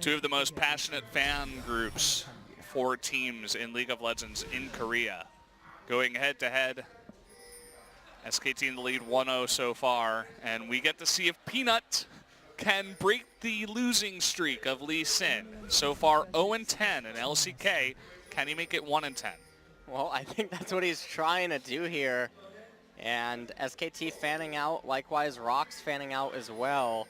Two of the most passionate fan groups for teams in League of Legends in Korea. Going head to head. SKT in the lead 1-0 so far. And we get to see if Peanut can break the losing streak of Lee Sin. So far 0-10 in LCK. Can he make it 1-10? Well, I think that's what he's trying to do here. And SKT fanning out, likewise ROX fanning out as well.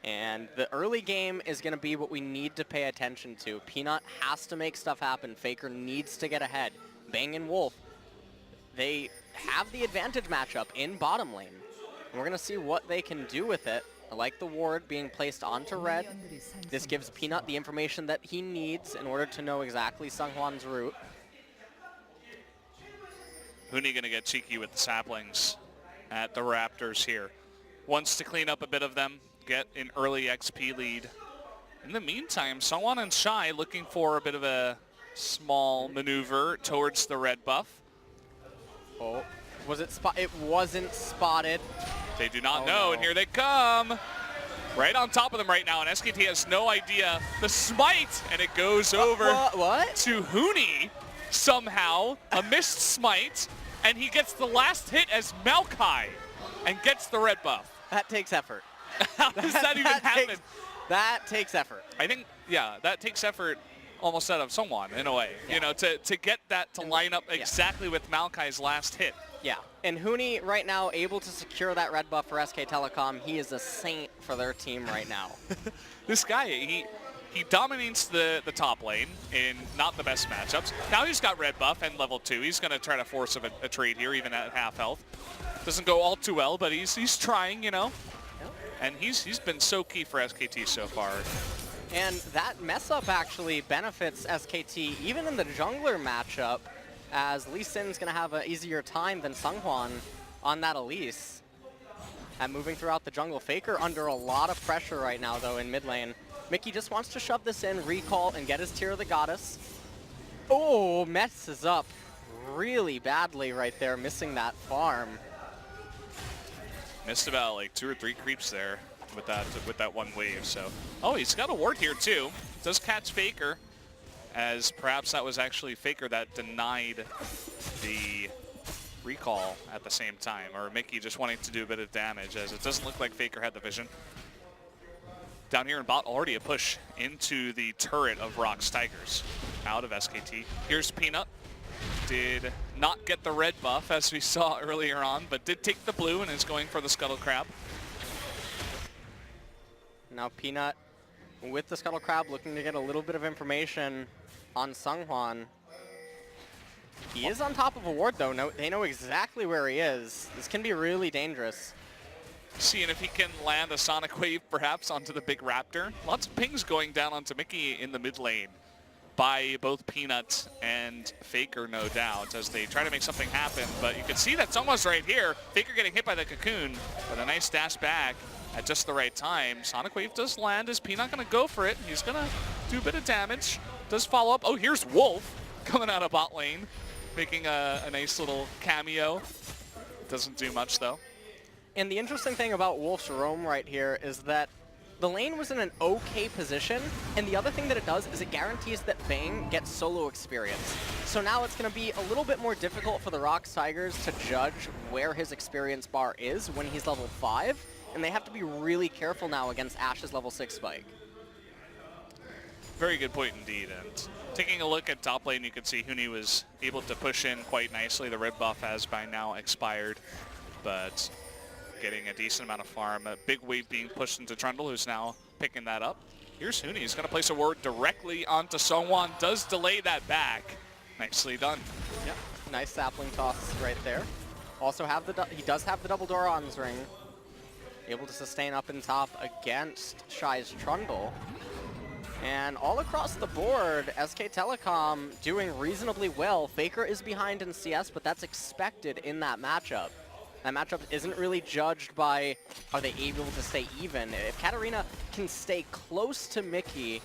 And the early game is going to be what we need to pay attention to. Peanut has to make stuff happen. Faker needs to get ahead. Bang and Wolf, they have the advantage matchup in bottom lane. And we're going to see what they can do with it. I like the ward being placed onto red. This gives Peanut the information that he needs in order to know exactly Sunghwan's route. Huni going to get cheeky with the saplings at the Raptors here. Wants to clean up a bit of them, get an early XP lead. In the meantime, Sunghwan and Shy looking for a bit of a small maneuver towards the red buff. Oh, was it spot? It wasn't spotted. They do not know, and here they come. Right on top of them right now, and SKT has no idea. The smite, and it goes over to Huni somehow. A missed smite, and he gets the last hit as Maokai and gets the red buff. That takes effort. How does that even happen? That takes effort. I think, yeah, that takes effort almost out of Sunghwan in a way. Yeah. You know, to get that to line up exactly with Maokai's last hit. Yeah, and Huni right now able to secure that red buff for SK Telecom. He is a saint for their team right now. This guy, he dominates the top lane in not the best matchups. Now he's got red buff and level 2. He's going to try to force a trade here, even at half health. Doesn't go all too well, but he's trying, you know. Yep. And he's been so key for SKT so far. And that mess up actually benefits SKT even in the jungler matchup, as Lee Sin's going to have an easier time than Sunghwan on that Elise. And moving throughout the jungle, Faker under a lot of pressure right now though in mid lane. Mickey just wants to shove this in, recall, and get his Tear of the Goddess. Oh, messes up really badly right there, missing that farm. Missed about like 2 or 3 creeps there with that one wave. So, oh, he's got a ward here too. Does catch Faker, as perhaps that was actually Faker that denied the recall at the same time, or Mickey just wanting to do a bit of damage, as it doesn't look like Faker had the vision. Down here in bot, already a push into the turret of ROX TIGERS out of SKT. Here's Peanut. Did not get the red buff as we saw earlier on, but did take the blue and is going for the Scuttle Crab. Now Peanut with the Scuttle Crab looking to get a little bit of information on Sunghwan. He is on top of a ward though. No, they know exactly where he is. This can be really dangerous. Seeing if he can land a Sonic Wave perhaps onto the big Raptor. Lots of pings going down onto Mickey in the mid lane by both Peanut and Faker, no doubt, as they try to make something happen. But you can see that's almost right here. Faker getting hit by the cocoon, but a nice dash back at just the right time. Sonic Wave does land. Is Peanut going to go for it? He's going to do a bit of damage. Does follow up. Oh, here's Wolf coming out of bot lane, making a nice little cameo. Doesn't do much, though. And the interesting thing about Wolf's roam right here is that the lane was in an okay position, and the other thing that it does is it guarantees that Bang gets solo experience. So now it's going to be a little bit more difficult for the ROX TIGERS to judge where his experience bar is when he's level 5, and they have to be really careful now against Ash's level 6 spike. Very good point indeed. And taking a look at top lane, you can see Huni was able to push in quite nicely. The red buff has by now expired, but getting a decent amount of farm. A big wave being pushed into Trundle, who's now picking that up. Here's Huni. He's going to place a ward directly onto Sunghwan. Does delay that back. Nicely done. Yep. Nice sapling toss right there. Also he does have the double Doran's ring. Able to sustain up in top against Shy's Trundle. And all across the board, SK Telecom doing reasonably well. Faker is behind in CS, but that's expected in that matchup. That matchup isn't really judged by are they able to stay even. If Katarina can stay close to Mickey,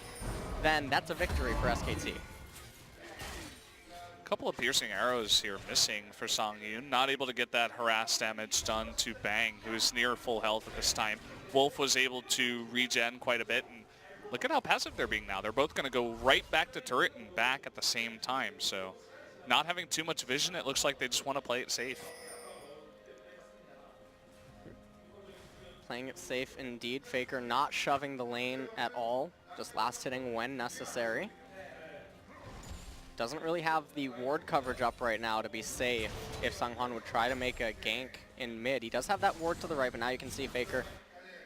then that's a victory for SKT. A couple of piercing arrows here missing for Songyun. Not able to get that harass damage done to Bang, who is near full health at this time. Wolf was able to regen quite a bit and look at how passive they're being now. They're both going to go right back to turret and back at the same time. So not having too much vision, it looks like they just want to play it safe. Playing it safe indeed. Faker not shoving the lane at all, just last hitting when necessary. Doesn't really have the ward coverage up right now to be safe if Seonghwan would try to make a gank in mid. He does have that ward to the right, but now you can see Faker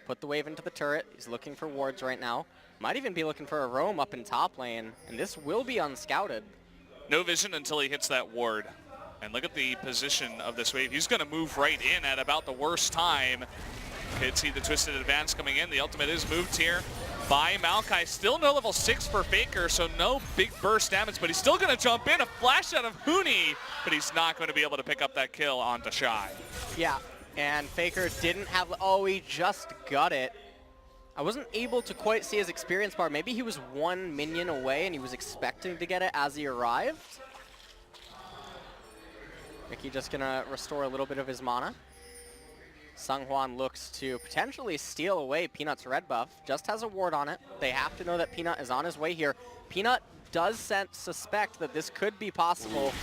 put the wave into the turret. He's looking for wards right now. Might even be looking for a roam up in top lane, and this will be unscouted. No vision until he hits that ward. And look at the position of this wave. He's going to move right in at about the worst time. Could see the twisted advance coming in. The ultimate is moved here by Maokai. Still no level 6 for Faker, so no big burst damage, but he's still going to jump in. A flash out of Huni, but he's not going to be able to pick up that kill onto Shy. Yeah, and Faker didn't have, oh, he just got it. I wasn't able to quite see his experience bar. Maybe he was one minion away and he was expecting to get it as he arrived. Mickey just going to restore a little bit of his mana. Seonghwan looks to potentially steal away Peanut's red buff. Just has a ward on it. They have to know that Peanut is on his way here. Peanut does suspect that this could be possible.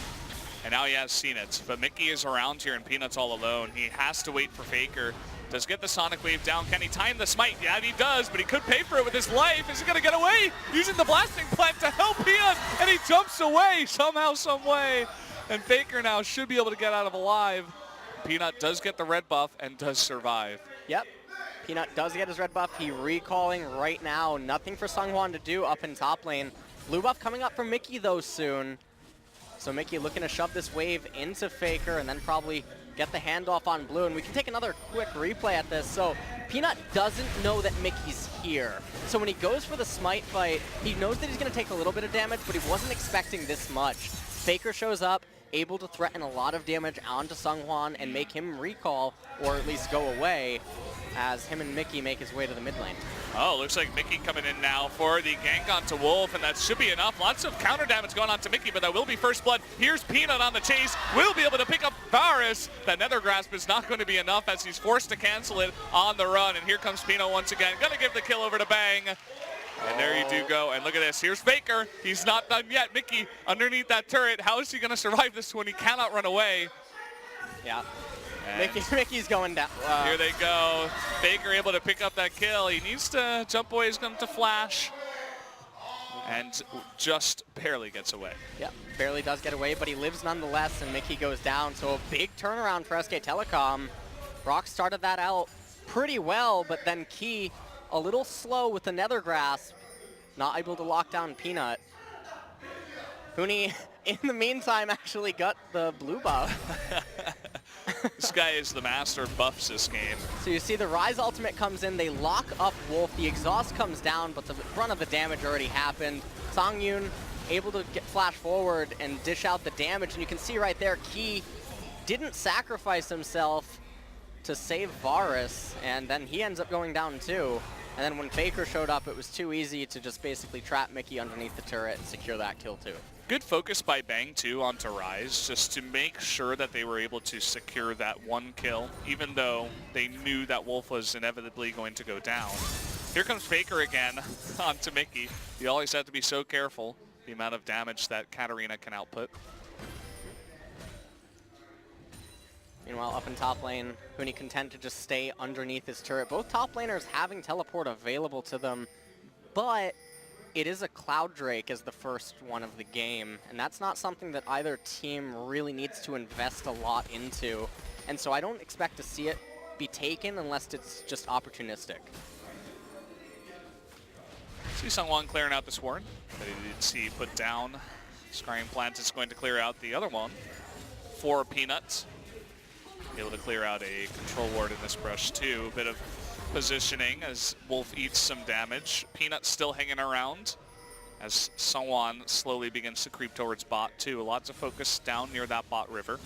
And now he has seen it. But Mickey is around here and Peanut's all alone. He has to wait for Faker. Does get the Sonic Wave down. Can he time the smite? Yeah, he does, but he could pay for it with his life. Is he going to get away? Using the blasting plant to help Peanut, and he jumps away somehow, some way. And Faker now should be able to get out of alive. Peanut does get the red buff and does survive. Yep. Peanut does get his red buff. He recalling right now. Nothing for Seonghwan to do up in top lane. Blue buff coming up from Mickey, though, soon. So Mickey looking to shove this wave into Faker and then probably get the handoff on Blue. And we can take another quick replay at this. So Peanut doesn't know that Mickey's here. So when he goes for the smite fight, he knows that he's going to take a little bit of damage, but he wasn't expecting this much. Faker shows up, able to threaten a lot of damage onto Seonghwan and make him recall, or at least go away, as him and Mickey make his way to the mid lane. Oh, looks like Mickey coming in now for the gank onto Wolf, and that should be enough. Lots of counter damage going on to Mickey, but that will be first blood. Here's Peanut on the chase. Will be able to pick up Varus. That Nether Grasp is not going to be enough as he's forced to cancel it on the run. And here comes Peanut once again. Gonna give the kill over to Bang. And there you do go. And look at this. Here's Faker. He's not done yet. Mickey underneath that turret. How is he going to survive this when he cannot run away? Yeah. Mickey's going down. Here they go. Faker able to pick up that kill. He needs to jump away. He's going to flash. And just barely gets away. Yep, barely does get away, but he lives nonetheless, and Mickey goes down. So a big turnaround for SK Telecom. ROX started that out pretty well, but then Key a little slow with the Nether Grasp, not able to lock down Peanut. Huni, in the meantime, actually got the blue buff. This guy is the master of buffs this game. So you see the Rise ultimate comes in, they lock up Wolf, the exhaust comes down, but the brunt of the damage already happened. Songyun able to get flash forward and dish out the damage, and you can see right there, Key didn't sacrifice himself to save Varus, and then he ends up going down too. And then when Faker showed up, it was too easy to just basically trap Mickey underneath the turret and secure that kill too. Good focus by Bang too onto Rise, just to make sure that they were able to secure that one kill, even though they knew that Wolf was inevitably going to go down. Here comes Faker again onto Mickey. You always have to be so careful the amount of damage that Katarina can output. Meanwhile, up in top lane, Huni content to just stay underneath his turret. Both top laners having teleport available to them, but it is a Cloud Drake as the first one of the game, and that's not something that either team really needs to invest a lot into. And so I don't expect to see it be taken unless it's just opportunistic. See Seonghwan clearing out this ward, but he did see put down. Scrying Plant is going to clear out the other one for Peanut. Able to clear out a control ward in this brush too. A bit of positioning as Wolf eats some damage. Peanut still hanging around as Seonghwan slowly begins to creep towards bot too. Lots of focus down near that bot river.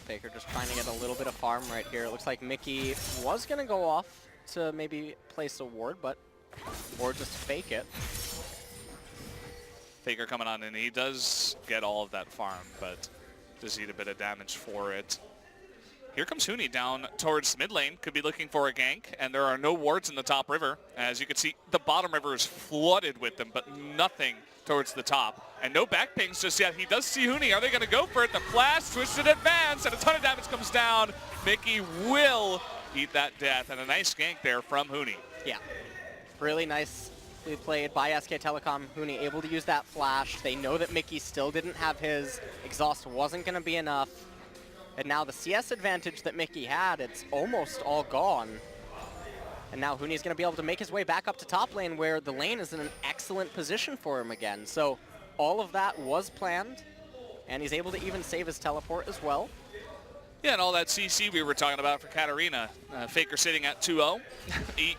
Faker just trying to get a little bit of farm right here. It looks like Mickey was going to go off to maybe place a ward, but or just fake it. Faker coming on in. He does get all of that farm, but does eat a bit of damage for it. Here comes Huni down towards mid lane. Could be looking for a gank, and there are no wards in the top river. As you can see, the bottom river is flooded with them, but nothing towards the top. And no back pings just yet. He does see Huni. Are they going to go for it? The flash, twisted advance, and a ton of damage comes down. Mickey will eat that death, and a nice gank there from Huni. Yeah, really nicely played by SK Telecom. Huni able to use that flash. They know that Mickey still didn't have his. Exhaust wasn't going to be enough. And now the CS advantage that Mickey had, it's almost all gone. And now Huni's going to be able to make his way back up to top lane, where the lane is in an excellent position for him again. So all of that was planned, and he's able to even save his teleport as well. Yeah, and all that CC we were talking about for Katarina. Faker sitting at 2-0,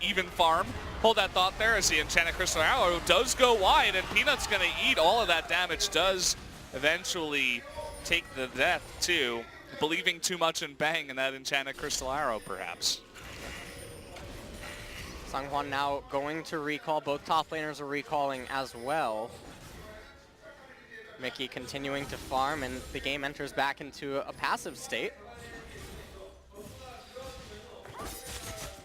even farm. Hold that thought there as the Enchanted Crystal Arrow does go wide, and Peanut's going to eat all of that damage, does eventually take the death too. Believing too much in Bang and that Enchanted Crystal Arrow, perhaps. Sungwon now going to recall. Both top laners are recalling as well. Mickey continuing to farm, and the game enters back into a passive state.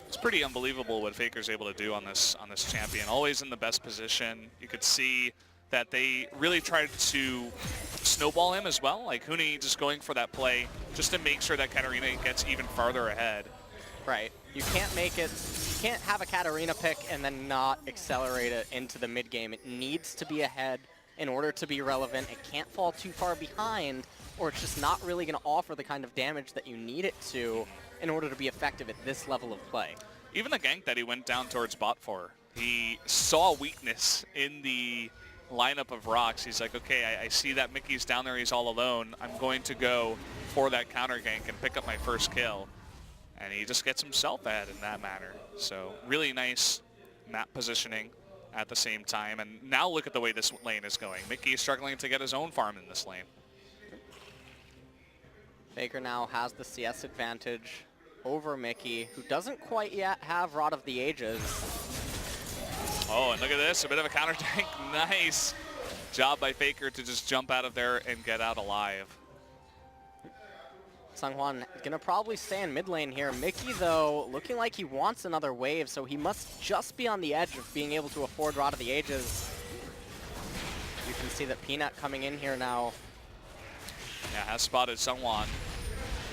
It's pretty unbelievable what Faker's able to do on this champion. Always in the best position. You could see that they really tried to snowball him as well. Like Huni just going for that play just to make sure that Katarina gets even farther ahead. Right. You can't make it, you can't have a Katarina pick and then not accelerate it into the mid game. It needs to be ahead in order to be relevant. It can't fall too far behind, or it's just not really going to offer the kind of damage that you need it to in order to be effective at this level of play. Even the gank that he went down towards bot for, he saw weakness in the lineup of ROX. He's like, okay, I see that Mickey's down there, he's all alone. I'm going to go for that counter gank and pick up my first kill. And he just gets himself ahead in that manner. So really nice map positioning at the same time. And now look at the way this lane is going. Mickey is struggling to get his own farm in this lane. Faker now has the CS advantage over Mickey, who doesn't quite yet have Rod of the Ages. Oh, and look at this, a bit of a counter tank. Nice job by Faker to just jump out of there and get out alive. Sungwon gonna probably stay in mid lane here. Mickey, though, looking like he wants another wave, so he must just be on the edge of being able to afford Rod of the Ages. You can see that Peanut coming in here now. Yeah, has spotted Sungwon.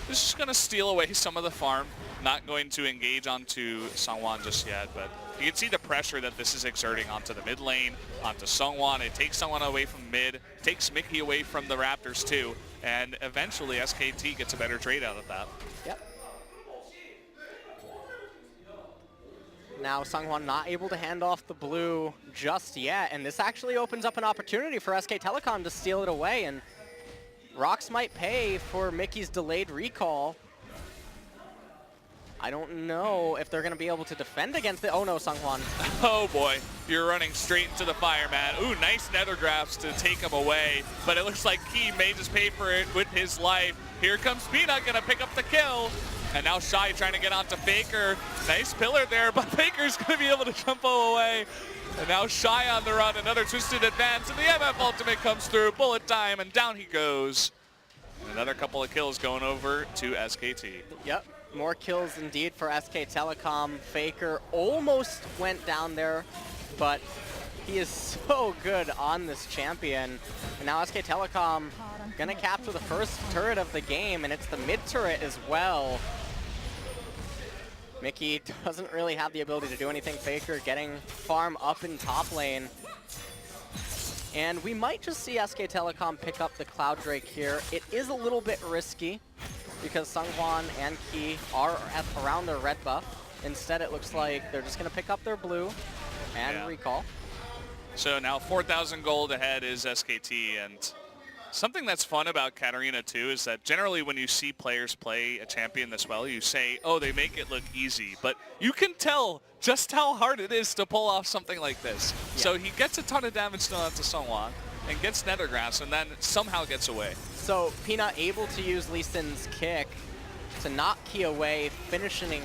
This is just gonna steal away some of the farm. Not going to engage onto Sungwon just yet, but you can see the pressure that this is exerting onto the mid lane, onto Sungwon. It takes Sungwon away from mid, takes Mickey away from the Raptors too, and eventually SKT gets a better trade out of that. Yep. Now Sungwon not able to hand off the blue just yet, and this actually opens up an opportunity for SK Telecom to steal it away, and ROX might pay for Mickey's delayed recall. I don't know if they're going to be able to defend against it. Oh no, Sungwon. Oh boy, you're running straight into the fire, man. Ooh, nice nether grafts to take him away, but it looks like Key may just pay for it with his life. Here comes Peanut, gonna pick up the kill. And now Shy trying to get onto Faker. Nice pillar there, but Faker's gonna be able to jump away. And now Shy on the run, another twisted advance, and the MF ultimate comes through, bullet time, and down he goes. And another couple of kills going over to SKT. Yep. More kills indeed for SK Telecom. Faker almost went down there, but he is so good on this champion. And now SK Telecom gonna capture the first turret of the game, and it's the mid turret as well. Mickey doesn't really have the ability to do anything. Faker getting farm up in top lane. And we might just see SK Telecom pick up the Cloud Drake here. It is a little bit risky, because Sungwon and Key are around their red buff. Instead, it looks like they're just going to pick up their blue and recall. So now 4,000 gold ahead is SKT, and something that's fun about Katarina too is that generally when you see players play a champion this well, you say, oh, they make it look easy, but you can tell just how hard it is to pull off something like this. Yeah. So he gets a ton of damage done to Sungwon and gets Nethergrass and then somehow gets away. So Peanut able to use Lee Sin's kick to knock Key away, finishing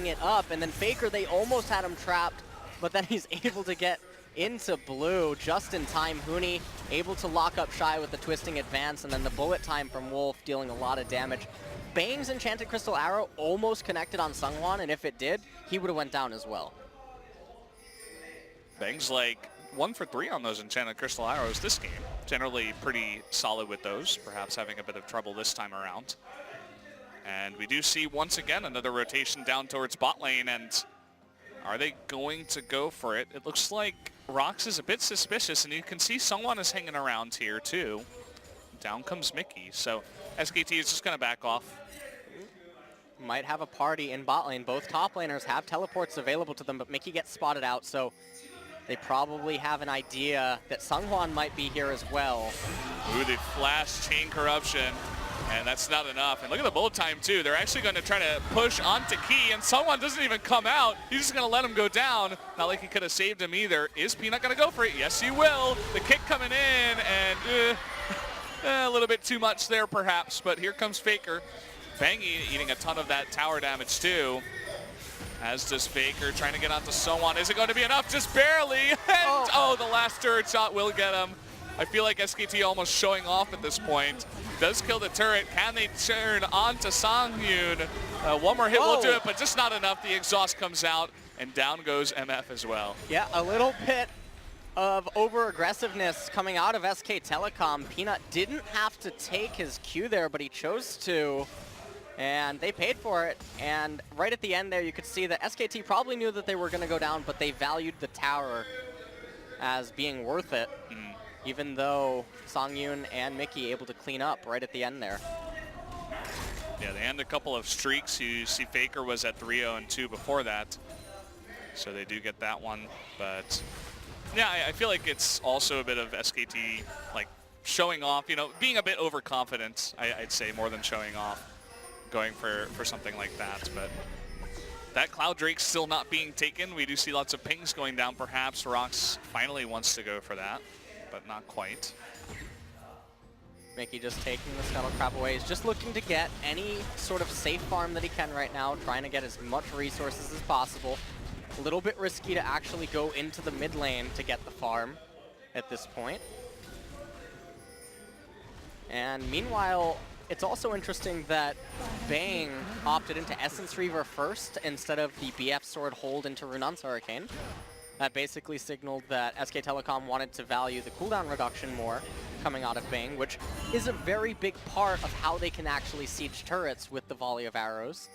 it up, and then Faker, they almost had him trapped, but then he's able to get into blue just in time. Huni able to lock up Shy with the twisting advance, and then the bullet time from Wolf dealing a lot of damage. Bang's Enchanted Crystal Arrow almost connected on Seonghwan, and if it did, he would have went down as well. Bang's like 1 for 3 on those Enchanted Crystal Arrows this game. Generally pretty solid with those, perhaps having a bit of trouble this time around. And we do see once again another rotation down towards bot lane, and are they going to go for it? It looks like ROX is a bit suspicious, and you can see someone is hanging around here too. Down comes Mickey, so SKT is just going to back off. Might have a party in bot lane. Both top laners have teleports available to them, but Mickey gets spotted out, so they probably have an idea that Seonghwan might be here as well. Ooh, they flash chain corruption, and that's not enough. And look at the bullet time too. They're actually going to try to push onto Key, and someone doesn't even come out. He's just going to let him go down. Not like he could have saved him either. Is Peanut going to go for it? Yes, he will. The kick coming in, and a little bit too much there perhaps, but here comes Faker. Bang eating a ton of that tower damage too. As does Faker, trying to get onto Seonghwan. Is it going to be enough? Just barely. And oh, the last turret shot will get him. I feel like SKT almost showing off at this point. Does kill the turret. Can they turn onto Sanghyun? One more hit will do it, but just not enough. The exhaust comes out, and down goes MF as well. Yeah, a little bit of over-aggressiveness coming out of SK Telecom. Peanut didn't have to take his Q there, but he chose to. And they paid for it, and right at the end there you could see that SKT probably knew that they were going to go down, but they valued the tower as being worth it, even though Sanghyun and Mickey able to clean up right at the end there. Yeah, they end a couple of streaks. You see Faker was at 3-0 and 2 before that, so they do get that one. But yeah, I feel like it's also a bit of SKT like showing off, you know, being a bit overconfident, I'd say, more than showing off. Going for something like that, but that Cloud Drake's still not being taken. We do see lots of pings going down. Perhaps ROX finally wants to go for that, but not quite. Mickey just taking the Scuttle Crab away. He's just looking to get any sort of safe farm that he can right now, trying to get as much resources as possible. A little bit risky to actually go into the mid lane to get the farm at this point. And meanwhile, it's also interesting that Bang opted into Essence Reaver first instead of the BF Sword hold into Runan's Hurricane. That basically signaled that SK Telecom wanted to value the cooldown reduction more coming out of Bang, which is a very big part of how they can actually siege turrets with the volley of arrows.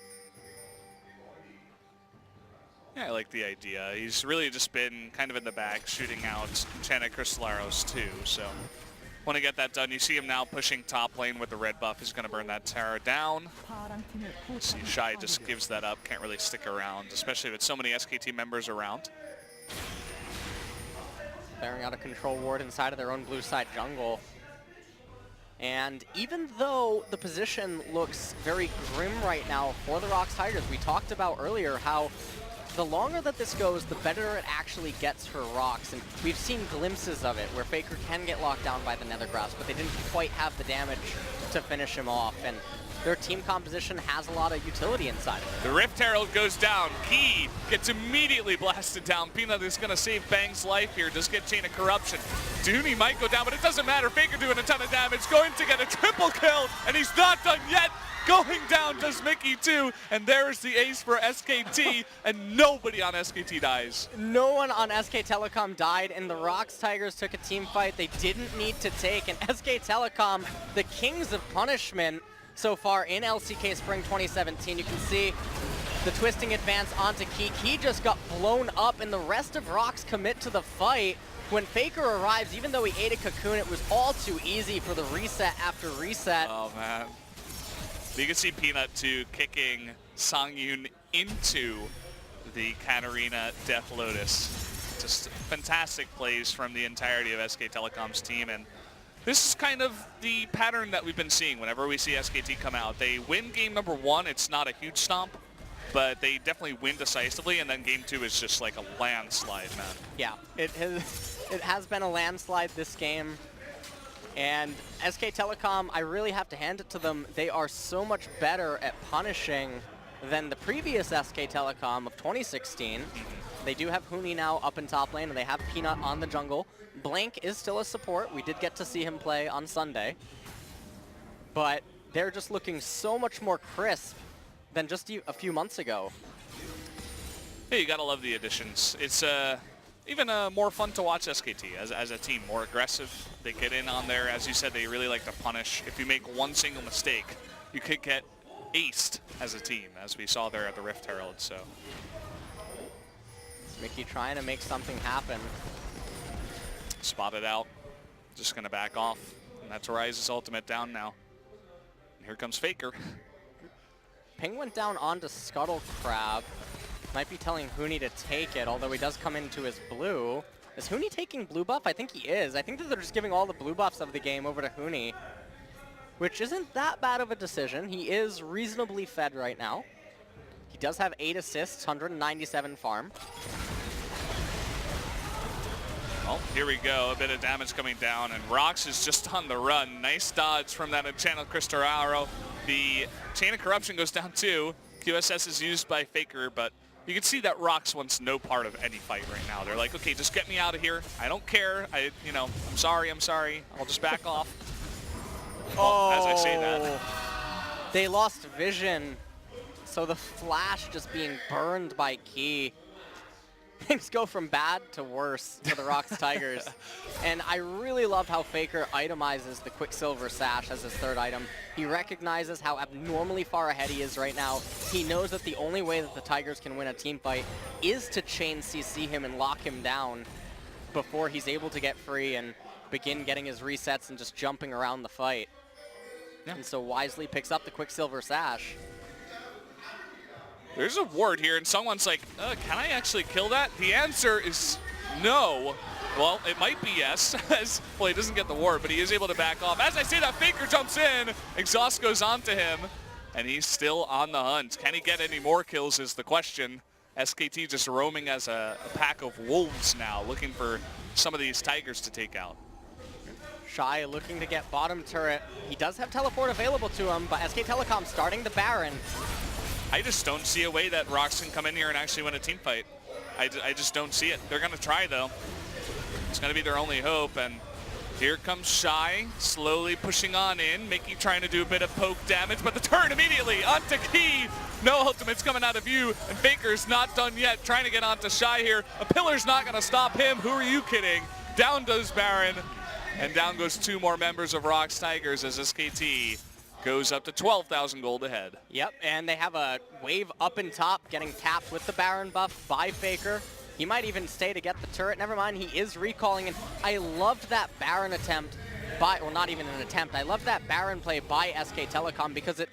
Yeah, I like the idea. He's really just been kind of in the back shooting out Enchanted Crystal Arrows too, so want to get that done. You see him now pushing top lane with the red buff. He's going to burn that tower down. See, Shy just gives that up. Can't really stick around, especially with so many SKT members around. Clearing out a control ward inside of their own blue side jungle. And even though the position looks very grim right now for the ROX Tigers, we talked about earlier how the longer that this goes, the better it actually gets for ROX, and we've seen glimpses of it where Faker can get locked down by the Nether Grasp, but they didn't quite have the damage to finish him off, and their team composition has a lot of utility inside of it. The Rift Herald goes down. Key gets immediately blasted down. Peanut is going to save Bang's life here. Does get Chain of Corruption. Dooney might go down, but it doesn't matter. Faker doing a ton of damage, going to get a triple kill, and he's not done yet. Going down does Mickey too, and there's the ace for SKT, and nobody on SKT dies. No one on SK Telecom died, and the ROX Tigers took a team fight they didn't need to take, and SK Telecom, the kings of punishment so far in LCK Spring 2017. You can see the twisting advance onto Key. Key just got blown up, and the rest of ROX commit to the fight. When Faker arrives, even though he ate a cocoon, it was all too easy for the reset after reset. Oh man. You can see Peanut too kicking Sanghyun into the Katarina Death Lotus. Just fantastic plays from the entirety of SK Telecom's team, and this is kind of the pattern that we've been seeing whenever we see SKT come out. They win game number 1, it's not a huge stomp, but they definitely win decisively, and then game 2 is just like a landslide, man. Yeah, it has been a landslide this game. And SK Telecom, I really have to hand it to them. They are so much better at punishing than the previous SK Telecom of 2016. They do have Huni now up in top lane, and they have Peanut on the jungle. Blank is still a support. We did get to see him play on Sunday. But they're just looking so much more crisp than just a few months ago. Hey, you gotta love the additions. It's even more fun to watch SKT as a team, more aggressive. They get in on there, as you said, they really like to punish. If you make one single mistake, you could get aced as a team, as we saw there at the Rift Herald. So Mickey trying to make something happen. spotted out, just gonna back off, and that's Rise's ultimate down now. And here comes Faker. Ping went down onto Scuttle Crab. Might be telling Huni to take it, although he does come into his blue. Is Huni taking blue buff? I think he is. I think that they're just giving all the blue buffs of the game over to Huni, which isn't that bad of a decision. He is reasonably fed right now. He does have 8 assists, 197 farm. Well, here we go. A bit of damage coming down, and ROX is just on the run. Nice dodge from that Enchanted Crystal Arrow. The Chain of Corruption goes down too. QSS is used by Faker, but you can see that ROX wants no part of any fight right now. They're like, okay, just get me out of here. I don't care. I'm sorry. I'll just back off. Well, as I say that. They lost vision, so the flash just being burned by Key. Things go from bad to worse for the ROX Tigers. And I really love how Faker itemizes the Quicksilver Sash as his third item. He recognizes how abnormally far ahead he is right now. He knows that the only way that the Tigers can win a team fight is to chain CC him and lock him down before he's able to get free and begin getting his resets and just jumping around the fight. Yeah. And so wisely picks up the Quicksilver Sash. There's a ward here, and someone's like, can I actually kill that? The answer is no. Well, it might be yes, as, well, he doesn't get the ward, but he is able to back off. As I say that, Faker jumps in, Exhaust goes onto him, and he's still on the hunt. Can he get any more kills is the question. SKT just roaming as a pack of wolves now, looking for some of these Tigers to take out. Shy looking to get bottom turret. He does have teleport available to him, but SK Telecom starting the Baron. I just don't see a way that ROX can come in here and actually win a team fight. I just don't see it. They're going to try, though. It's going to be their only hope, and here comes Shy, slowly pushing on in. Mickey trying to do a bit of poke damage, but the turn immediately onto Key. No ultimates coming out of you, and Faker's not done yet, trying to get onto Shy here. A pillar's not going to stop him. Who are you kidding? Down goes Baron, and down goes 2 more members of ROX Tigers as SKT goes up to 12,000 gold ahead. Yep, and they have a wave up and top, getting tapped with the Baron buff by Faker. He might even stay to get the turret. Never mind, he is recalling, and I loved that Baron attempt by, well, not even an attempt. I love that Baron play by SK Telecom because it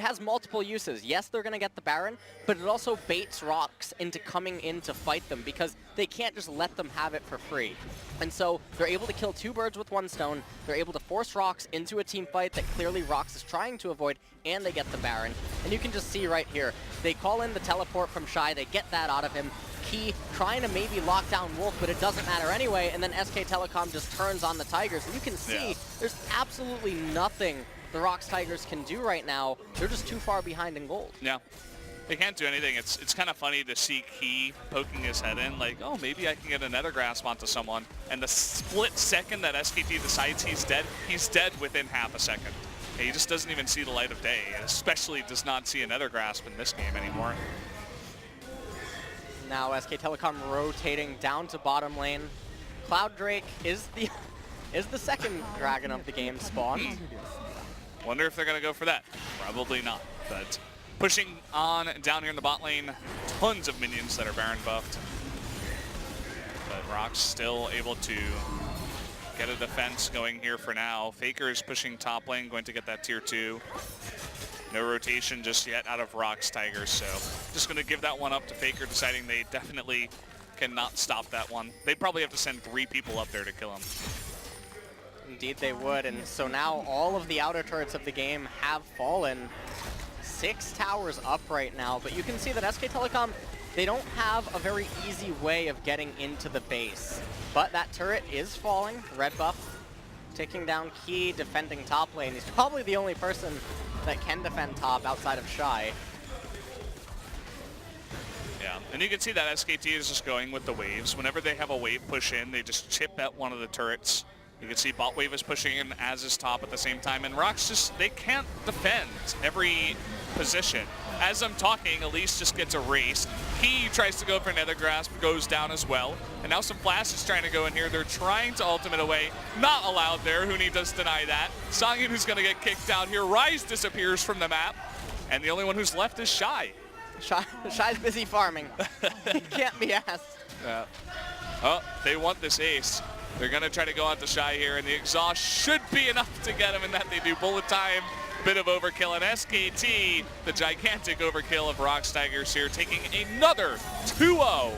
has multiple uses. Yes, they're going to get the Baron, but it also baits ROX into coming in to fight them because they can't just let them have it for free. And so they're able to kill 2 birds with 1 stone. They're able to force ROX into a team fight that clearly ROX is trying to avoid, and they get the Baron. And you can just see right here, they call in the teleport from Shy, they get that out of him. Key trying to maybe lock down Wolf, but it doesn't matter anyway, and then SK Telecom just turns on the Tigers. And you can see there's absolutely nothing the ROX Tigers can do right now. They're just too far behind in gold. Yeah, they can't do anything. It's kind of funny to see Key poking his head in, like, oh, maybe I can get a Nether Grasp onto someone. And the split second that SKT decides he's dead within half a second. He just doesn't even see the light of day, and especially does not see a Nether Grasp in this game anymore. Now SK Telecom rotating down to bottom lane. Cloud Drake is the second dragon of the game spawned. Wonder if they're going to go for that. Probably not. But pushing on down here in the bot lane, tons of minions that are Baron buffed. But ROX still able to get a defense going here for now. Faker is pushing top lane, going to get that tier 2. No rotation just yet out of ROX Tigers, so just going to give that one up to Faker, deciding they definitely cannot stop that one. They'd probably have to send 3 people up there to kill him. Indeed they would, and so now all of the outer turrets of the game have fallen. 6 towers up right now, but you can see that SK Telecom, they don't have a very easy way of getting into the base. But that turret is falling, red buff, taking down Key, defending top lane. He's probably the only person that can defend top outside of Shy. Yeah, and you can see that SKT is just going with the waves. Whenever they have a wave push in, they just chip at one of the turrets You can see bot wave is pushing in as is top at the same time, and ROX just, they can't defend every position. As I'm talking, Elise just gets erased. He tries to go for another grasp, goes down as well. And now some Flash is trying to go in here. They're trying to ultimate away. Not allowed there. Huni does deny that. Sangin who's going to get kicked out here. Rise disappears from the map. And the only one who's left is Shy. Shy's busy farming. He can't be asked. Yeah. Oh, they want this ace. They're going to try to go out to Shy here, and the exhaust should be enough to get him, and that they do. Bullet time, bit of overkill, and SKT, the gigantic overkill of ROX Tigers here, taking another 2-0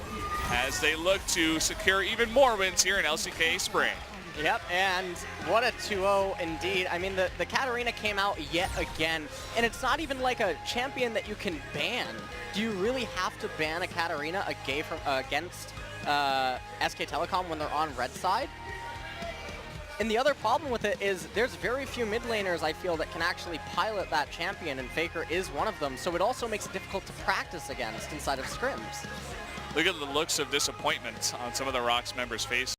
as they look to secure even more wins here in LCK Spring. Yep, and what a 2-0 indeed. I mean, the Katarina came out yet again, and it's not even like a champion that you can ban. Do you really have to ban a Katarina against SK Telecom when they're on red side? And the other problem with it is there's very few mid laners, I feel, that can actually pilot that champion, and Faker is one of them, so it also makes it difficult to practice against inside of scrims. Look at the looks of disappointment on some of the ROX members' faces.